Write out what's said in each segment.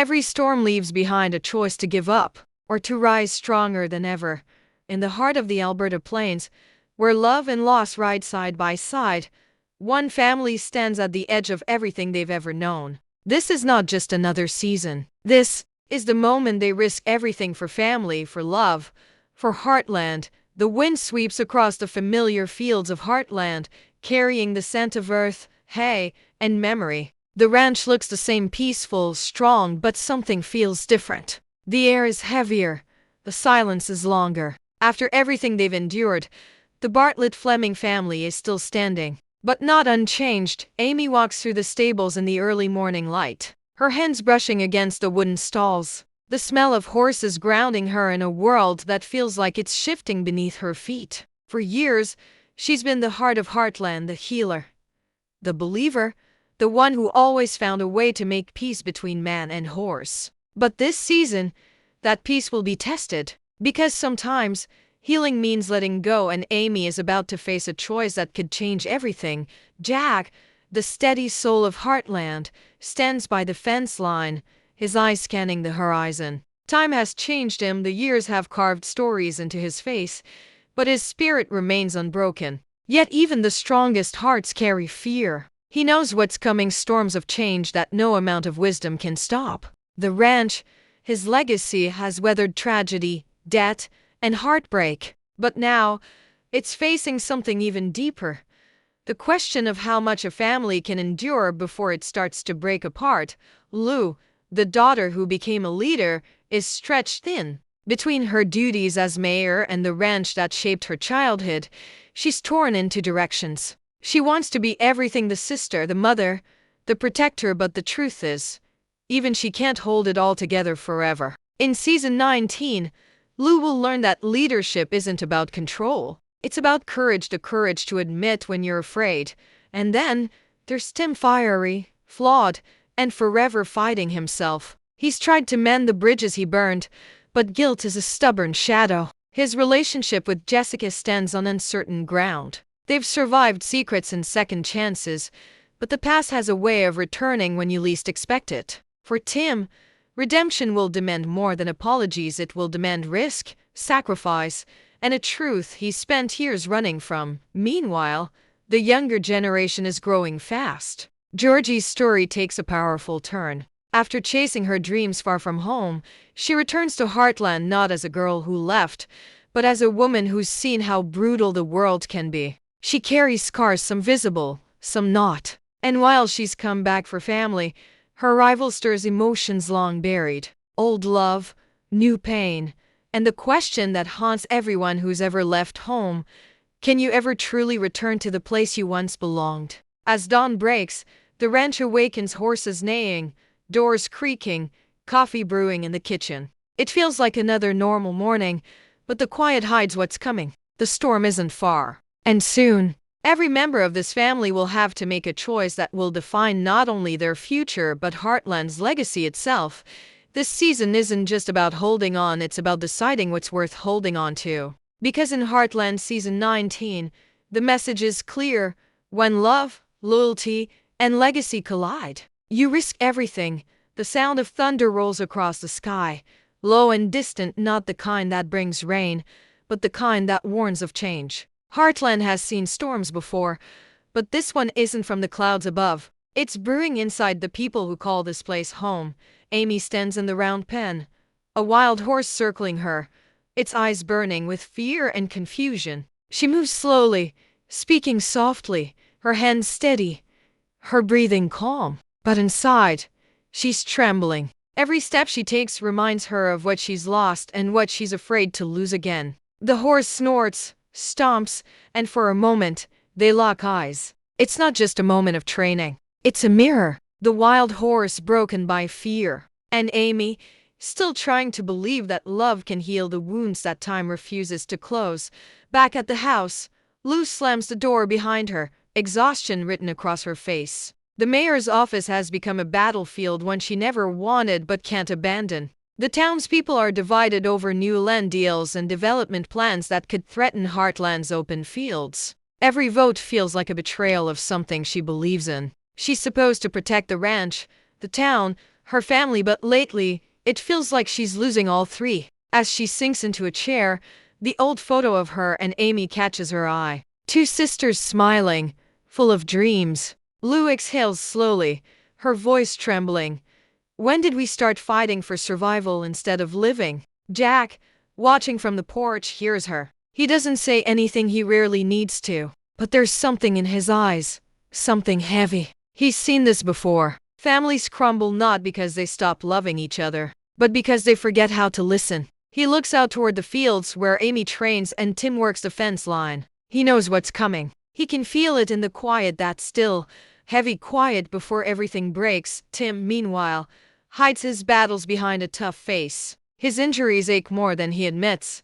Every storm leaves behind a choice to give up, or to rise stronger than ever. In the heart of the Alberta plains, where love and loss ride side by side, one family stands at the edge of everything they've ever known. This is not just another season. This is the moment they risk everything for family, for love, for Heartland. The wind sweeps across the familiar fields of Heartland, carrying the scent of earth, hay, and memory. The ranch looks the same, peaceful, strong, but something feels different. The air is heavier. The silence is longer. After everything they've endured, the Bartlett-Fleming family is still standing. But not unchanged. Amy walks through the stables in the early morning light, her hands brushing against the wooden stalls, the smell of horses grounding her in a world that feels like it's shifting beneath her feet. For years, she's been the heart of Heartland, the healer, the believer, the one who always found a way to make peace between man and horse. But this season, that peace will be tested, because sometimes healing means letting go, and Amy is about to face a choice that could change everything. Jack, the steady soul of Heartland, stands by the fence line, his eyes scanning the horizon. Time has changed him, the years have carved stories into his face, but his spirit remains unbroken. Yet even the strongest hearts carry fear. He knows what's coming, storms of change that no amount of wisdom can stop. The ranch, his legacy, has weathered tragedy, death, and heartbreak. But now, it's facing something even deeper. The question of how much a family can endure before it starts to break apart. Lou, the daughter who became a leader, is stretched thin. Between her duties as mayor and the ranch that shaped her childhood, she's torn in two directions. She wants to be everything: the sister, the mother, the protector, but the truth is, even she can't hold it all together forever. In season 19, Lou will learn that leadership isn't about control. It's about courage, the courage to admit when you're afraid. And then there's Tim, fiery, flawed, and forever fighting himself. He's tried to mend the bridges he burned, but guilt is a stubborn shadow. His relationship with Jessica stands on uncertain ground. They've survived secrets and second chances, but the past has a way of returning when you least expect it. For Tim, redemption will demand more than apologies. It will demand risk, sacrifice, and a truth he's spent years running from. Meanwhile, the younger generation is growing fast. Georgie's story takes a powerful turn. After chasing her dreams far from home, she returns to Heartland not as a girl who left, but as a woman who's seen how brutal the world can be. She carries scars, some visible, some not. And while she's come back for family, her arrival stirs emotions long buried. Old love, new pain, and the question that haunts everyone who's ever left home: can you ever truly return to the place you once belonged? As dawn breaks, the ranch awakens, horses neighing, doors creaking, coffee brewing in the kitchen. It feels like another normal morning, but the quiet hides what's coming. The storm isn't far. And soon, every member of this family will have to make a choice that will define not only their future but Heartland's legacy itself. This season isn't just about holding on, it's about deciding what's worth holding on to. Because in Heartland season 19, the message is clear: when love, loyalty, and legacy collide, you risk everything. The sound of thunder rolls across the sky, low and distant, not the kind that brings rain, but the kind that warns of change. Heartland has seen storms before, but this one isn't from the clouds above. It's brewing inside the people who call this place home. Amy stands in the round pen, a wild horse circling her, its eyes burning with fear and confusion. She moves slowly, speaking softly, her hands steady, her breathing calm. But inside, she's trembling. Every step she takes reminds her of what she's lost and what she's afraid to lose again. The horse snorts, stomps, and for a moment, they lock eyes. It's not just a moment of training. It's a mirror. The wild horse broken by fear. And Amy, still trying to believe that love can heal the wounds that time refuses to close. Back at the house, Lou slams the door behind her, exhaustion written across her face. The mayor's office has become a battlefield, one she never wanted but can't abandon. The townspeople are divided over new land deals and development plans that could threaten Heartland's open fields. Every vote feels like a betrayal of something she believes in. She's supposed to protect the ranch, the town, her family, but lately, it feels like she's losing all three. As she sinks into a chair, the old photo of her and Amy catches her eye. Two sisters smiling, full of dreams. Lou exhales slowly, her voice trembling. When did we start fighting for survival instead of living? Jack, watching from the porch, hears her. He doesn't say anything, he rarely needs to. But there's something in his eyes. Something heavy. He's seen this before. Families crumble not because they stop loving each other, but because they forget how to listen. He looks out toward the fields where Amy trains and Tim works the fence line. He knows what's coming. He can feel it in the quiet, that still, heavy quiet before everything breaks. Tim, meanwhile, hides his battles behind a tough face. His injuries ache more than he admits,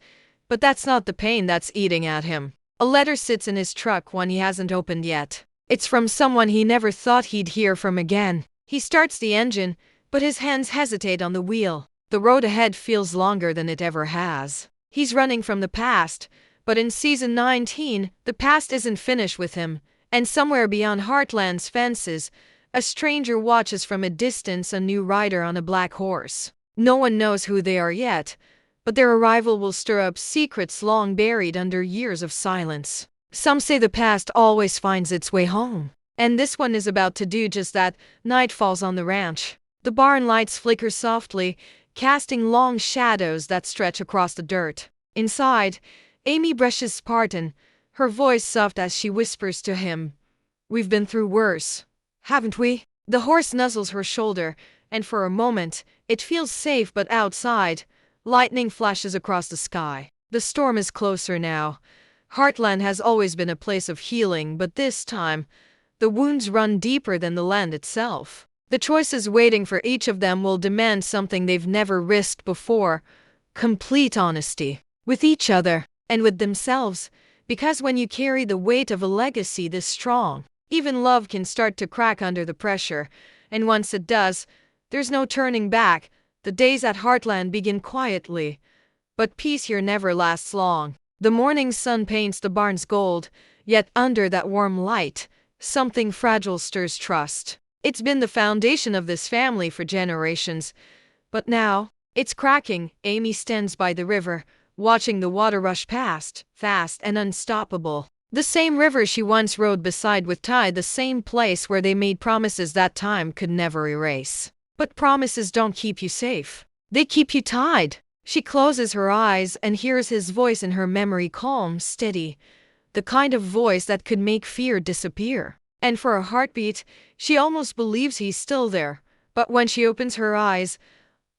but that's not the pain that's eating at him. A letter sits in his truck, one he hasn't opened yet. It's from someone he never thought he'd hear from again. He starts the engine, but his hands hesitate on the wheel. The road ahead feels longer than it ever has. He's running from the past, but in season 19, the past isn't finished with him, and somewhere beyond Heartland's fences, a stranger watches from a distance, a new rider on a black horse. No one knows who they are yet, but their arrival will stir up secrets long buried under years of silence. Some say the past always finds its way home, and this one is about to do just that. Night falls on the ranch. The barn lights flicker softly, casting long shadows that stretch across the dirt. Inside, Amy brushes Spartan, her voice soft as she whispers to him, "We've been through worse, haven't we?" The horse nuzzles her shoulder, and for a moment, it feels safe, but outside, lightning flashes across the sky. The storm is closer now. Heartland has always been a place of healing, but this time, the wounds run deeper than the land itself. The choices waiting for each of them will demand something they've never risked before: complete honesty. With each other, and with themselves, because when you carry the weight of a legacy this strong, even love can start to crack under the pressure, and once it does, there's no turning back. The days at Heartland begin quietly, but peace here never lasts long. The morning sun paints the barns gold, yet under that warm light, something fragile stirs trust. It's been the foundation of this family for generations, but now, it's cracking. Amy stands by the river, watching the water rush past, fast and unstoppable. The same river she once rode beside with Ty, the same place where they made promises that time could never erase. But promises don't keep you safe. They keep you tied. She closes her eyes and hears his voice in her memory, calm, steady, the kind of voice that could make fear disappear. And for a heartbeat, she almost believes he's still there. But when she opens her eyes,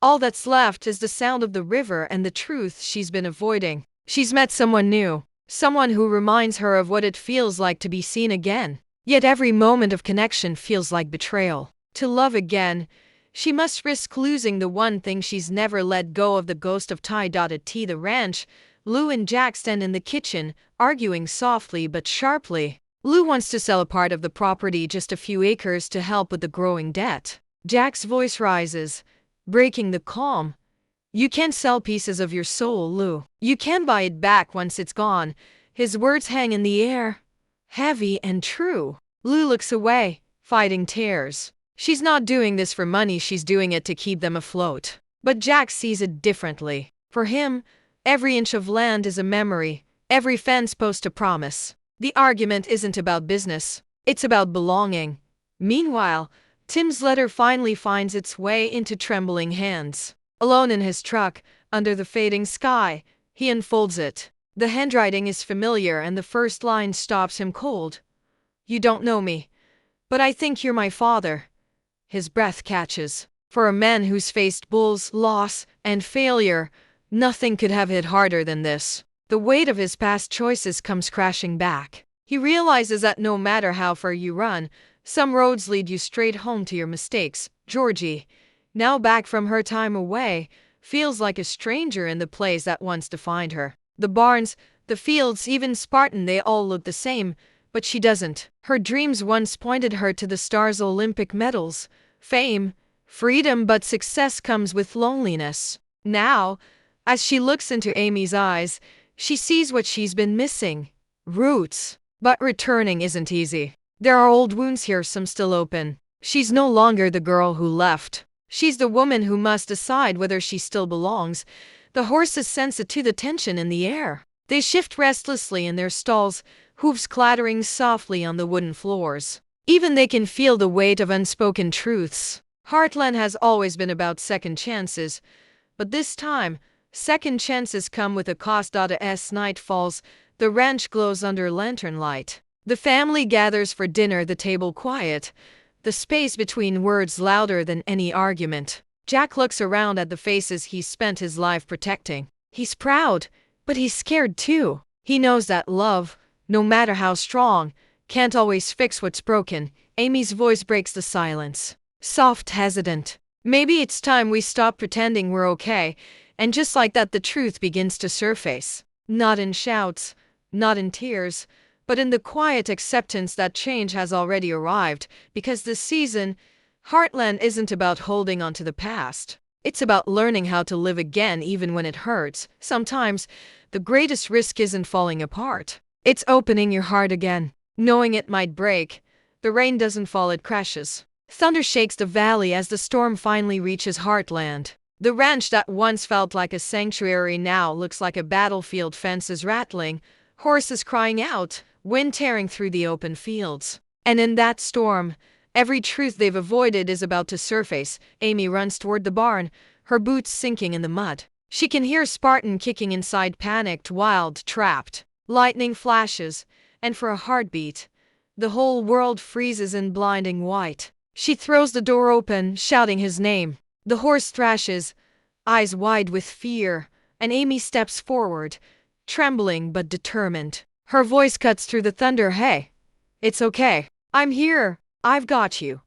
all that's left is the sound of the river and the truth she's been avoiding. She's met someone new, someone who reminds her of what it feels like to be seen again. Yet every moment of connection feels like betrayal. To love again, she must risk losing the one thing she's never let go of: the ghost of Ty. T. The ranch. Lou and Jack stand in the kitchen, arguing softly but sharply. Lou wants to sell a part of the property, just a few acres, to help with the growing debt. Jack's voice rises, breaking the calm. "You can't sell pieces of your soul, Lou. You can buy it back once it's gone." His words hang in the air, heavy and true. Lou looks away, fighting tears. She's not doing this for money, she's doing it to keep them afloat. But Jack sees it differently. For him, every inch of land is a memory, every fence post a promise. The argument isn't about business, it's about belonging. Meanwhile, Tim's letter finally finds its way into trembling hands. Alone in his truck, under the fading sky, he unfolds it. The handwriting is familiar, and the first line stops him cold. "You don't know me, but I think you're my father." His breath catches. For a man who's faced bulls, loss, and failure, nothing could have hit harder than this. The weight of his past choices comes crashing back. He realizes that no matter how far you run, some roads lead you straight home to your mistakes. Georgie, now back from her time away, feels like a stranger in the place that once defined her. The barns, the fields, even Spartan, they all look the same, but she doesn't. Her dreams once pointed her to the stars, Olympic medals, fame, freedom, but success comes with loneliness. Now, as she looks into Amy's eyes, she sees what she's been missing: roots. But returning isn't easy. There are old wounds here, some still open. She's no longer the girl who left. She's the woman who must decide whether she still belongs. The horses sense it too, the tension in the air. They shift restlessly in their stalls, hooves clattering softly on the wooden floors. Even they can feel the weight of unspoken truths. Heartland has always been about second chances, but this time, second chances come with a cost. As night falls, the ranch glows under lantern light. The family gathers for dinner, the table quiet, the space between words louder than any argument. Jack looks around at the faces he's spent his life protecting. He's proud, but he's scared too. He knows that love, no matter how strong, can't always fix what's broken. Amy's voice breaks the silence. Soft, hesitant. Maybe it's time we stop pretending we're okay. And just like that, the truth begins to surface. Not in shouts, not in tears, but in the quiet acceptance that change has already arrived. Because this season, Heartland isn't about holding on to the past. It's about learning how to live again even when it hurts. Sometimes, the greatest risk isn't falling apart. It's opening your heart again, knowing it might break. The rain doesn't fall, it crashes. Thunder shakes the valley as the storm finally reaches Heartland. The ranch that once felt like a sanctuary now looks like a battlefield, fences rattling, horses crying out, wind tearing through the open fields. And in that storm, every truth they've avoided is about to surface. Amy runs toward the barn, her boots sinking in the mud. She can hear Spartan kicking inside, panicked, wild, trapped. Lightning flashes, and for a heartbeat, the whole world freezes in blinding white. She throws the door open, shouting his name. The horse thrashes, eyes wide with fear, and Amy steps forward, trembling but determined. Her voice cuts through the thunder. Hey, it's okay. I'm here. I've got you.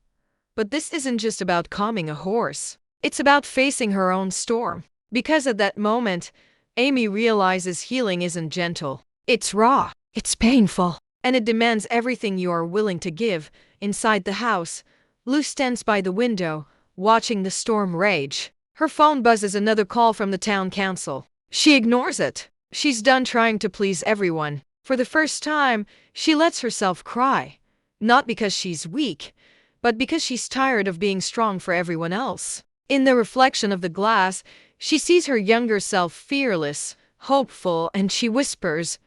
But this isn't just about calming a horse. It's about facing her own storm. Because at that moment, Amy realizes healing isn't gentle. It's raw. It's painful. And it demands everything you are willing to give. Inside the house, Lou stands by the window, watching the storm rage. Her phone buzzes, another call from the town council. She ignores it. She's done trying to please everyone. For the first time, she lets herself cry. Not because she's weak, but because she's tired of being strong for everyone else. In the reflection of the glass, she sees her younger self, fearless, hopeful, and she whispers,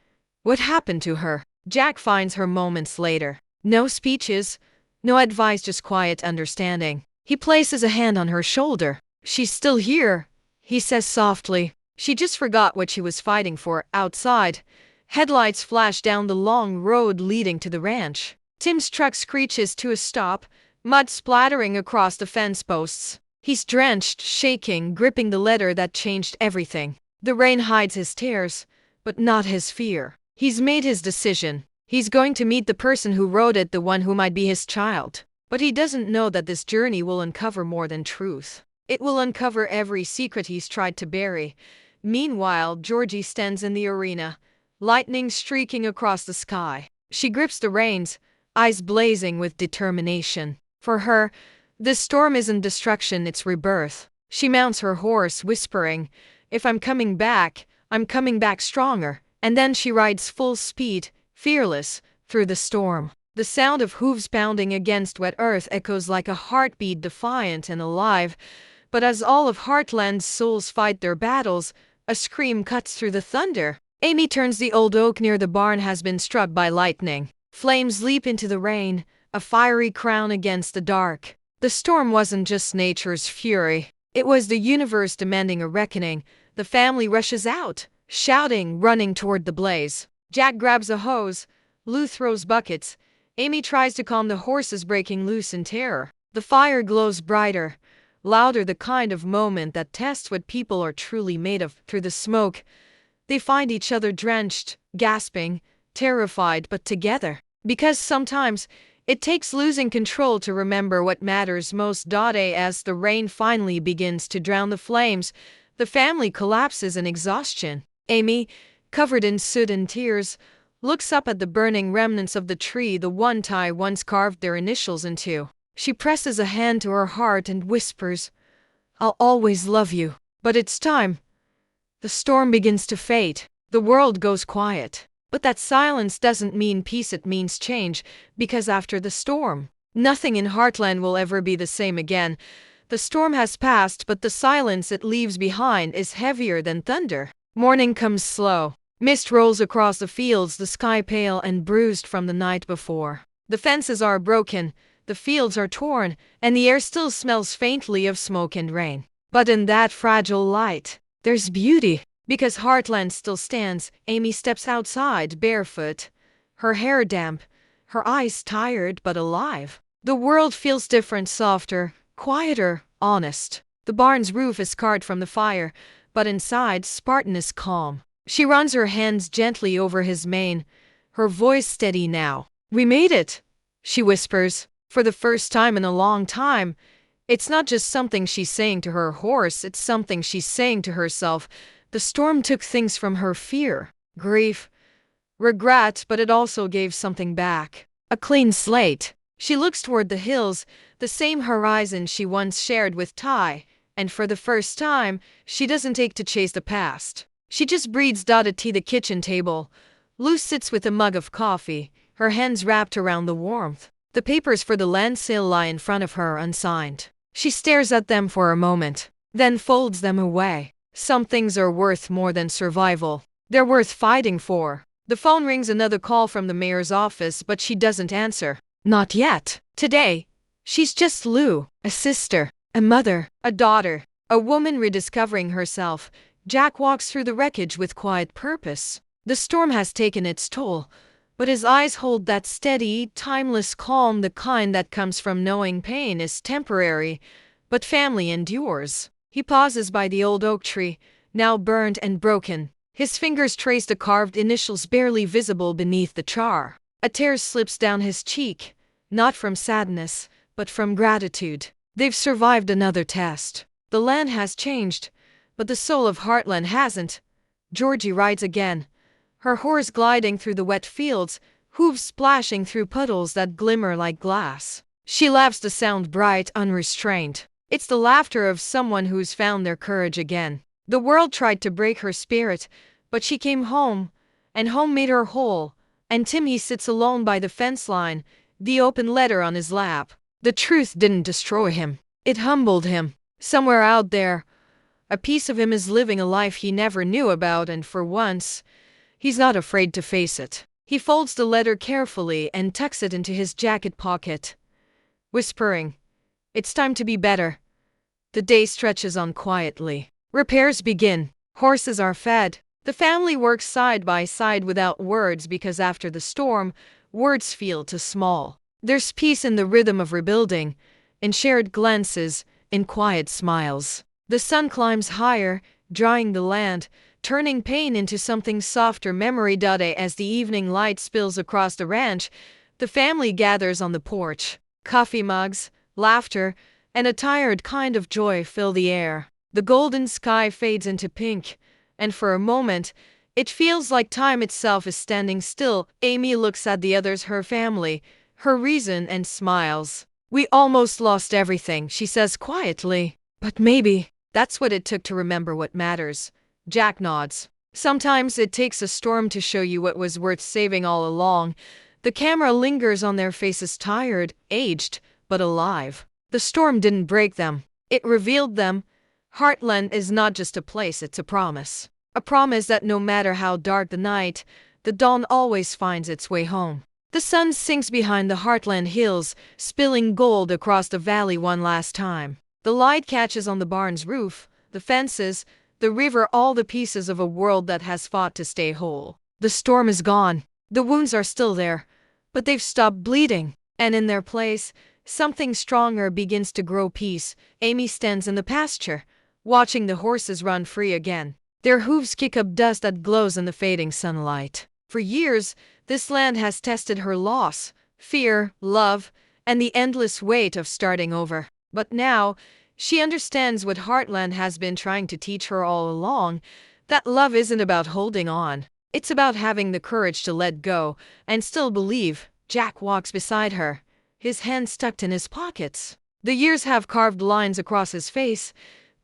"What happened to her?" Jack finds her moments later. No speeches, no advice, just quiet understanding. He places a hand on her shoulder. "She's still here," he says softly. "She just forgot what she was fighting for." Outside, headlights flash down the long road leading to the ranch. Tim's truck screeches to a stop, mud splattering across the fence posts. He's drenched, shaking, gripping the letter that changed everything. The rain hides his tears, but not his fear. He's made his decision. He's going to meet the person who wrote it, the one who might be his child. But he doesn't know that this journey will uncover more than truth. It will uncover every secret he's tried to bury. Meanwhile, Georgie stands in the arena, lightning streaking across the sky. She grips the reins, eyes blazing with determination. For her, this storm isn't destruction, it's rebirth. She mounts her horse, whispering, "If I'm coming back stronger." And then she rides full speed, fearless, through the storm. The sound of hooves pounding against wet earth echoes like a heartbeat, defiant and alive. But as all of Heartland's souls fight their battles, a scream cuts through the thunder. Amy turns. The old oak near the barn has been struck by lightning. Flames leap into the rain, a fiery crown against the dark. The storm wasn't just nature's fury. It was the universe demanding a reckoning. The family rushes out, shouting, running toward the blaze. Jack grabs a hose. Lou throws buckets. Amy tries to calm the horses, breaking loose in terror. The fire glows brighter, louder, the kind of moment that tests what people are truly made of. Through the smoke, they find each other, drenched, gasping, terrified, but together. Because sometimes it takes losing control to remember what matters most. As the rain finally begins to drown the flames, the family collapses in exhaustion. Amy, covered in soot and tears, looks up at the burning remnants of the tree the one Ty once carved their initials into. She presses a hand to her heart and whispers, "I'll always love you." But it's time. The storm begins to fade. The world goes quiet. But that silence doesn't mean peace, it means change. Because after the storm, nothing in Heartland will ever be the same again. The storm has passed, but the silence it leaves behind is heavier than thunder. Morning comes slow. Mist rolls across the fields, the sky pale and bruised from the night before. The fences are broken, the fields are torn, and the air still smells faintly of smoke and rain. But in that fragile light, there's beauty. Because Heartland still stands, Amy steps outside, barefoot, her hair damp, her eyes tired but alive. The world feels different, softer, quieter, honest. The barn's roof is scarred from the fire, but inside, Spartan is calm. She runs her hands gently over his mane, her voice steady now. "We made it," she whispers, for the first time in a long time. It's not just something she's saying to her horse, it's something she's saying to herself. The storm took things from her: fear, grief, regret, but it also gave something back. A clean slate. She looks toward the hills, the same horizon she once shared with Ty, and for the first time, she doesn't take to chase the past. She just breathes. At the kitchen table, Lou sits with a mug of coffee, her hands wrapped around the warmth. The papers for the land sale lie in front of her, unsigned. She stares at them for a moment, then folds them away. Some things are worth more than survival. They're worth fighting for. The phone rings, another call from the mayor's office, but she doesn't answer. Not yet. Today, she's just Lou, a sister, a mother, a daughter, a woman rediscovering herself. Jack walks through the wreckage with quiet purpose. The storm has taken its toll, but his eyes hold that steady, timeless calm, the kind that comes from knowing pain is temporary, but family endures. He pauses by the old oak tree, now burned and broken. His fingers trace the carved initials barely visible beneath the char. A tear slips down his cheek, not from sadness, but from gratitude. They've survived another test. The land has changed, but the soul of Heartland hasn't. Georgie rides again, her horse gliding through the wet fields, hooves splashing through puddles that glimmer like glass. She laughs, the sound bright, unrestrained. It's the laughter of someone who's found their courage again. The world tried to break her spirit, but she came home, and home made her whole. And Tim, he sits alone by the fence line, the open letter on his lap. The truth didn't destroy him. It humbled him. Somewhere out there, a piece of him is living a life he never knew about, and for once, he's not afraid to face it. He folds the letter carefully and tucks it into his jacket pocket, whispering, "It's time to be better." The day stretches on quietly. Repairs begin. Horses are fed. The family works side by side without words, because after the storm, words feel too small. There's peace in the rhythm of rebuilding, in shared glances, in quiet smiles. The sun climbs higher, drying the land, turning pain into something softer. Memory. As the evening light spills across the ranch, the family gathers on the porch. Coffee mugs, laughter, and a tired kind of joy fill the air. The golden sky fades into pink, and for a moment, it feels like time itself is standing still. Amy looks at the others, her family, her reason, and smiles. "We almost lost everything," she says quietly. "But maybe that's what it took to remember what matters." Jack nods. "Sometimes it takes a storm to show you what was worth saving all along." The camera lingers on their faces, tired, aged, but alive. The storm didn't break them. It revealed them. Heartland is not just a place, it's a promise. A promise that no matter how dark the night, the dawn always finds its way home. The sun sinks behind the Heartland hills, spilling gold across the valley one last time. The light catches on the barn's roof, the fences, the river, all the pieces of a world that has fought to stay whole. The storm is gone. The wounds are still there, but they've stopped bleeding. And in their place, something stronger begins to grow. Peace. Amy stands in the pasture, watching the horses run free again. Their hooves kick up dust that glows in the fading sunlight. For years, this land has tested her: loss, fear, love, and the endless weight of starting over. But now, she understands what Heartland has been trying to teach her all along, that love isn't about holding on. It's about having the courage to let go and still believe. Jack walks beside her, his hands tucked in his pockets. The years have carved lines across his face,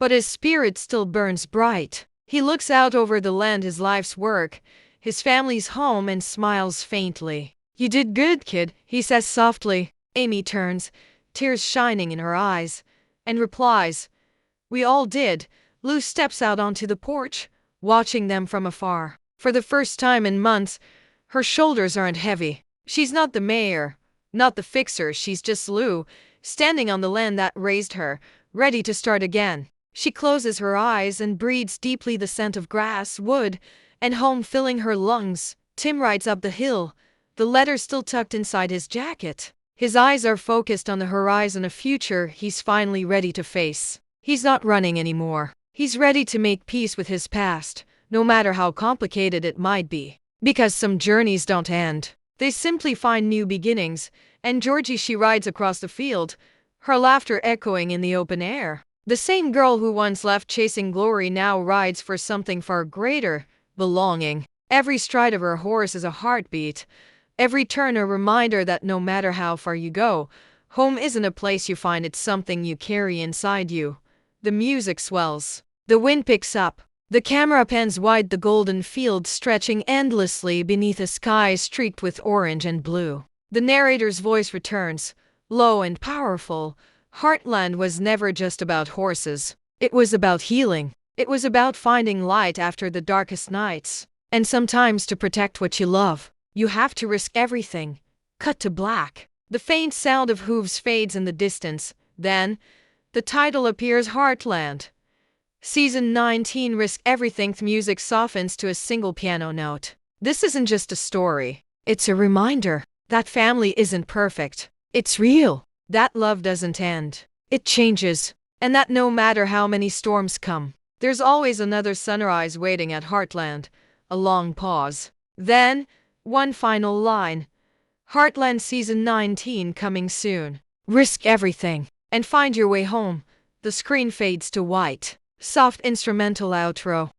but his spirit still burns bright. He looks out over the land, his life's work, his family's home, and smiles faintly. "You did good, kid," he says softly. Amy turns, tears shining in her eyes, and replies, "We all did." Lou steps out onto the porch, watching them from afar. For the first time in months, her shoulders aren't heavy. She's not the mayor, not the fixer, she's just Lou, standing on the land that raised her, ready to start again. She closes her eyes and breathes deeply, the scent of grass, wood, and home filling her lungs. Tim rides up the hill, the letter still tucked inside his jacket. His eyes are focused on the horizon, a future he's finally ready to face. He's not running anymore. He's ready to make peace with his past, no matter how complicated it might be. Because some journeys don't end. They simply find new beginnings, and Georgie, she rides across the field, her laughter echoing in the open air. The same girl who once left chasing glory now rides for something far greater, belonging. Every stride of her horse is a heartbeat, every turn a reminder that no matter how far you go, home isn't a place you find, it's something you carry inside you. The music swells. The wind picks up. The camera pans wide, the golden field stretching endlessly beneath a sky streaked with orange and blue. The narrator's voice returns, low and powerful. Heartland was never just about horses. It was about healing. It was about finding light after the darkest nights. And sometimes to protect what you love, you have to risk everything. Cut to black. The faint sound of hooves fades in the distance. Then, the title appears, Heartland. Season 19, Risk Everything. The music softens to a single piano note. This isn't just a story. It's a reminder that family isn't perfect. It's real. That love doesn't end. It changes. And that no matter how many storms come, there's always another sunrise waiting at Heartland. A long pause. Then, one final line. Heartland Season 19 coming soon. Risk everything and find your way home. The screen fades to white. Soft instrumental outro.